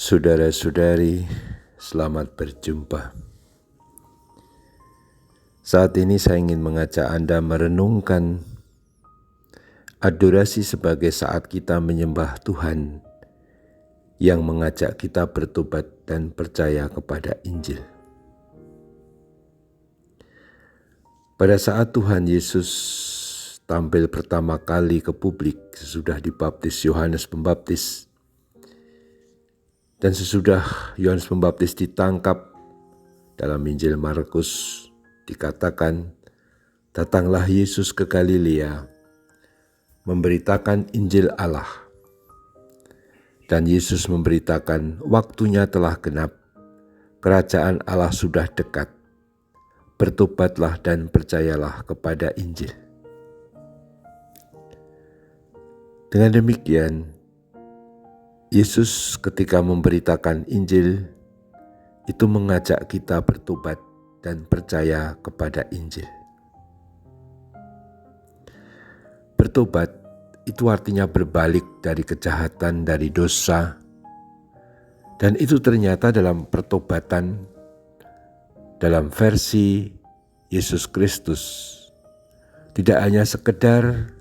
Saudara-saudari, selamat berjumpa. Saat ini saya ingin mengajak Anda merenungkan adorasi sebagai saat kita menyembah Tuhan yang mengajak kita bertobat dan percaya kepada Injil. Pada saat Tuhan Yesus tampil pertama kali ke publik sesudah dibaptis Yohanes Pembaptis, dan sesudah Yohanes Pembaptis ditangkap, dalam Injil Markus dikatakan, datanglah Yesus ke Galilea, memberitakan Injil Allah. Dan Yesus memberitakan, waktunya telah genap, kerajaan Allah sudah dekat, bertobatlah dan percayalah kepada Injil. Dengan demikian, Yesus ketika memberitakan Injil itu mengajak kita bertobat dan percaya kepada Injil. Bertobat itu artinya berbalik dari kejahatan, dari dosa, dan itu ternyata dalam pertobatan, dalam versi Yesus Kristus, tidak hanya sekedar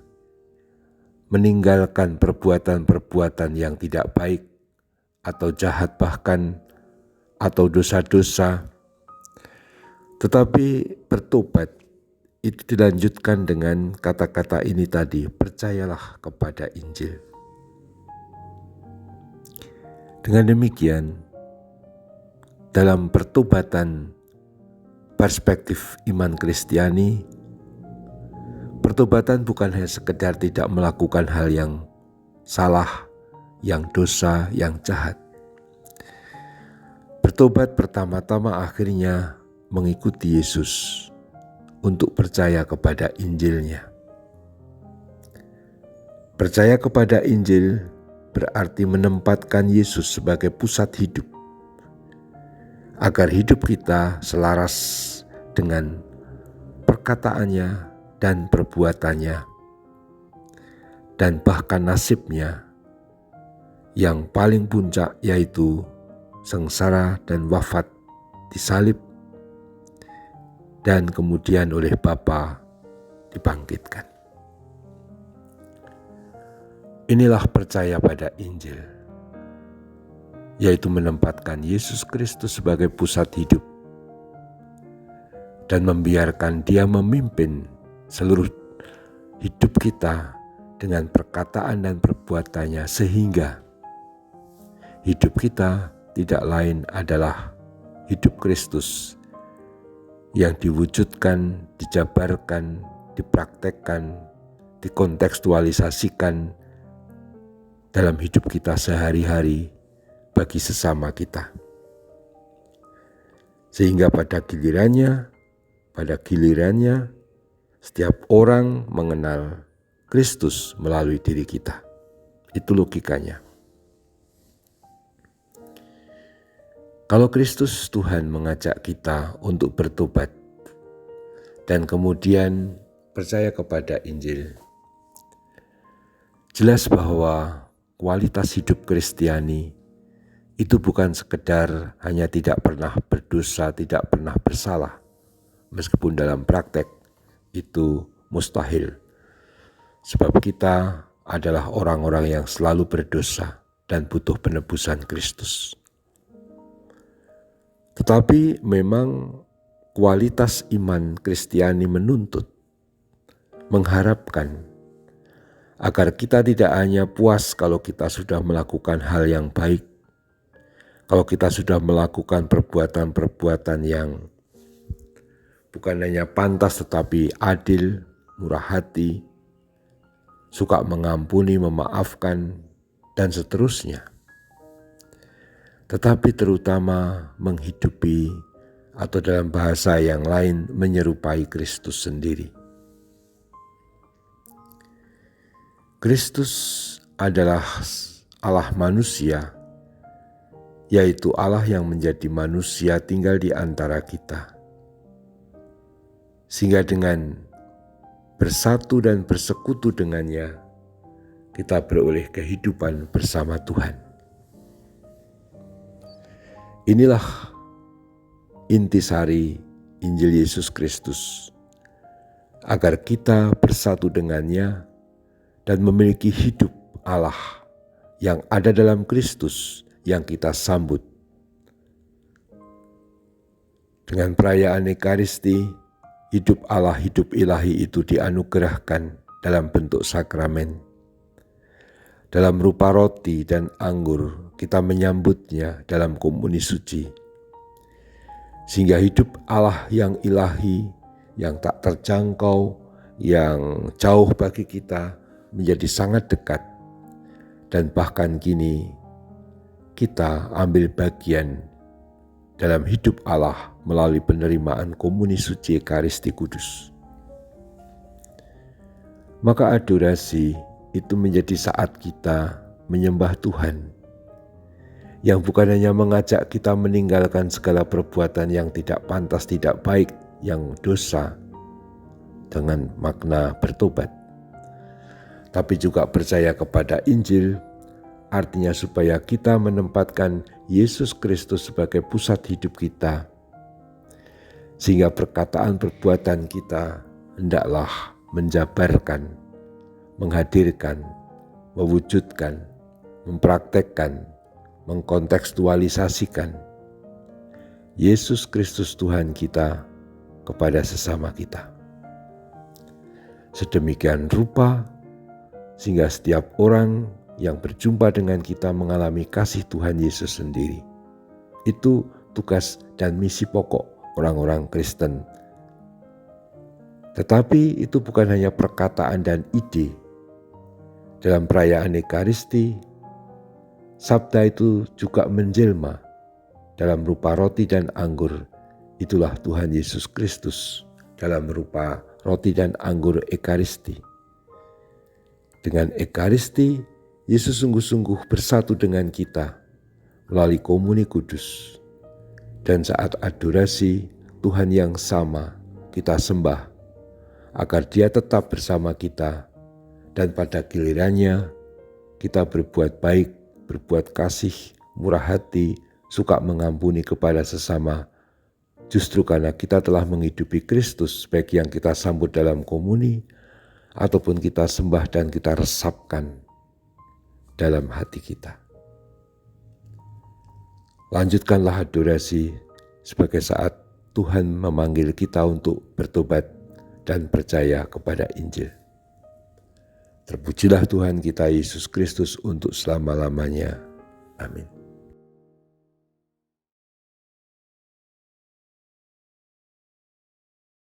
meninggalkan perbuatan-perbuatan yang tidak baik atau jahat bahkan atau dosa-dosa, tetapi bertobat itu dilanjutkan dengan kata-kata ini tadi, percayalah kepada Injil. Dengan demikian, dalam pertobatan perspektif iman Kristiani, pertobatan bukan hanya sekedar tidak melakukan hal yang salah, yang dosa, yang jahat. Bertobat pertama-tama akhirnya mengikuti Yesus untuk percaya kepada Injilnya. Percaya kepada Injil berarti menempatkan Yesus sebagai pusat hidup, agar hidup kita selaras dengan perkataannya dan perbuatannya, dan bahkan nasibnya yang paling puncak, yaitu sengsara dan wafat disalib, dan kemudian oleh Bapa dibangkitkan. Inilah percaya pada Injil, yaitu menempatkan Yesus Kristus sebagai pusat hidup dan membiarkan Dia memimpin seluruh hidup kita dengan perkataan dan perbuatannya, sehingga hidup kita tidak lain adalah hidup Kristus yang diwujudkan, dijabarkan, dipraktekkan, dikontekstualisasikan dalam hidup kita sehari-hari bagi sesama kita. Sehingga pada gilirannya setiap orang mengenal Kristus melalui diri kita. Itu logikanya. Kalau Kristus Tuhan mengajak kita untuk bertobat dan kemudian percaya kepada Injil, jelas bahwa kualitas hidup Kristiani itu bukan sekedar hanya tidak pernah berdosa, tidak pernah bersalah, meskipun dalam praktek itu mustahil, sebab kita adalah orang-orang yang selalu berdosa dan butuh penebusan Kristus. Tetapi memang kualitas iman Kristiani menuntut, mengharapkan agar kita tidak hanya puas kalau kita sudah melakukan hal yang baik, kalau kita sudah melakukan perbuatan-perbuatan yang bukan hanya pantas tetapi adil, murah hati, suka mengampuni, memaafkan, dan seterusnya. Tetapi terutama menghidupi, atau dalam bahasa yang lain menyerupai Kristus sendiri. Kristus adalah Allah manusia, yaitu Allah yang menjadi manusia tinggal di antara kita. Sehingga dengan bersatu dan bersekutu dengannya, kita beroleh kehidupan bersama Tuhan. Inilah intisari Injil Yesus Kristus, agar kita bersatu dengannya dan memiliki hidup Allah yang ada dalam Kristus yang kita sambut. Dengan perayaan Ekaristi, hidup Allah, hidup ilahi itu dianugerahkan dalam bentuk sakramen. Dalam rupa roti dan anggur, kita menyambutnya dalam komuni suci. Sehingga hidup Allah yang ilahi, yang tak terjangkau, yang jauh bagi kita, menjadi sangat dekat. Dan bahkan kini, kita ambil bagian dalam hidup Allah melalui penerimaan komuni suci Ekaristi Kudus. Maka adorasi itu menjadi saat kita menyembah Tuhan, yang bukan hanya mengajak kita meninggalkan segala perbuatan yang tidak pantas, tidak baik, yang dosa, dengan makna bertobat, tapi juga percaya kepada Injil, artinya supaya kita menempatkan Yesus Kristus sebagai pusat hidup kita, sehingga perkataan perbuatan kita hendaklah menjabarkan, menghadirkan, mewujudkan, mempraktekkan, mengkontekstualisasikan Yesus Kristus Tuhan kita kepada sesama kita. Sedemikian rupa sehingga setiap orang yang berjumpa dengan kita mengalami kasih Tuhan Yesus sendiri. Itu tugas dan misi pokok orang-orang Kristen. Tetapi itu bukan hanya perkataan dan ide. Dalam perayaan Ekaristi, sabda itu juga menjelma dalam rupa roti dan anggur. Itulah Tuhan Yesus Kristus dalam rupa roti dan anggur Ekaristi. Dengan Ekaristi, Yesus sungguh-sungguh bersatu dengan kita melalui komuni kudus. Dan saat adorasi, Tuhan yang sama kita sembah agar Dia tetap bersama kita, dan pada gilirannya kita berbuat baik, berbuat kasih, murah hati, suka mengampuni kepada sesama, justru karena kita telah menghidupi Kristus, baik yang kita sambut dalam komuni ataupun kita sembah dan kita resapkan dalam hati kita. Lanjutkanlah adorasi sebagai saat Tuhan memanggil kita untuk bertobat dan percaya kepada Injil. Terpujilah Tuhan kita Yesus Kristus untuk selama-lamanya. Amin.